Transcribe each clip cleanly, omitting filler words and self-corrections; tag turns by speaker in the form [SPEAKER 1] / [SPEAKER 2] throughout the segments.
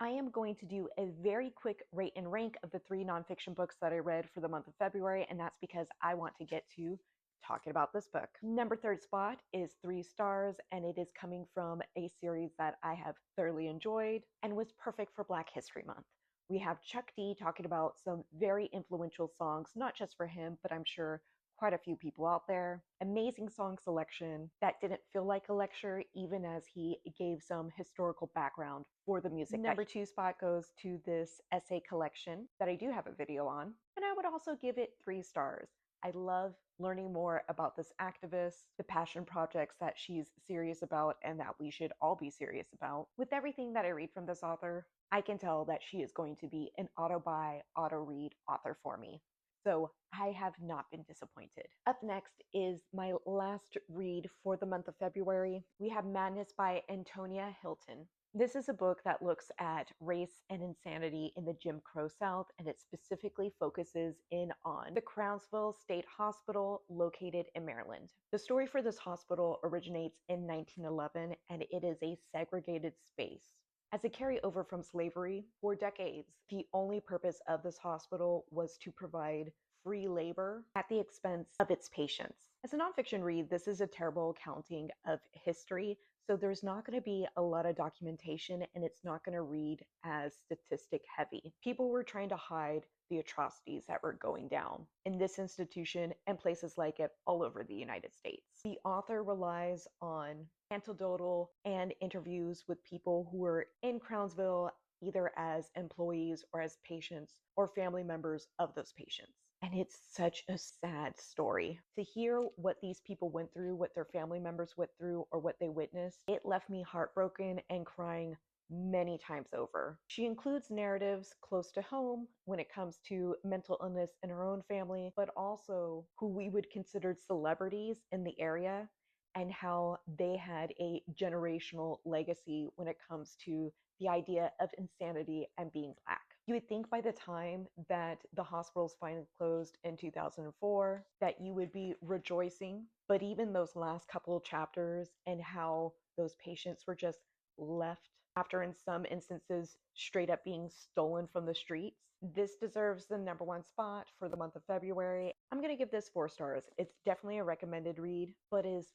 [SPEAKER 1] I am going to do a very quick rate and rank of the 3 nonfiction books that I read for the month of February, and that's because I want to get to talking about this book. Number third spot is 3 stars, and it is coming from a series that I have thoroughly enjoyed and was perfect for Black History Month. We have Chuck D talking about some very influential songs, not just for him, but I'm sure quite a few people out there. Amazing song selection that didn't feel like a lecture, even as he gave some historical background for the music. Number 2 spot goes to this essay collection that I do have a video on, and I would also give it 3 stars. I love learning more about this activist, the passion projects that she's serious about and that we should all be serious about. With everything that I read from this author, I can tell that she is going to be an auto-buy, auto-read author for me. So I have not been disappointed. Up next is my last read for the month of February. We have Madness by Antonia Hilton. This is a book that looks at race and insanity in the Jim Crow South, and it specifically focuses in on the Crownsville State Hospital located in Maryland. The story for this hospital originates in 1911, and it is a segregated space. As a carryover from slavery, for decades, the only purpose of this hospital was to provide free labor at the expense of its patients. As a nonfiction read, this is a terrible accounting of history, so there's not going to be a lot of documentation and it's not going to read as statistic heavy. People were trying to hide the atrocities that were going down in this institution and places like it all over the United States. The author relies on anecdotal and interviews with people who were in Crownsville either as employees or as patients or family members of those patients. And it's such a sad story. To hear what these people went through, what their family members went through, or what they witnessed, it left me heartbroken and crying many times over. She includes narratives close to home when it comes to mental illness in her own family, but also who we would consider celebrities in the area and how they had a generational legacy when it comes to the idea of insanity and being Black. You would think by the time that the hospitals finally closed in 2004 that you would be rejoicing, but even those last couple of chapters and how those patients were just left after, in some instances, straight up being stolen from the streets. This deserves the number 1 spot for the month of February. I'm going to give this 4 stars. It's definitely a recommended read, but is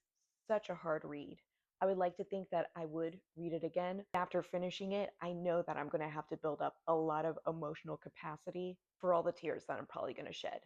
[SPEAKER 1] such a hard read. I would like to think that I would read it again. After finishing it, I know that I'm going to have to build up a lot of emotional capacity for all the tears that I'm probably going to shed.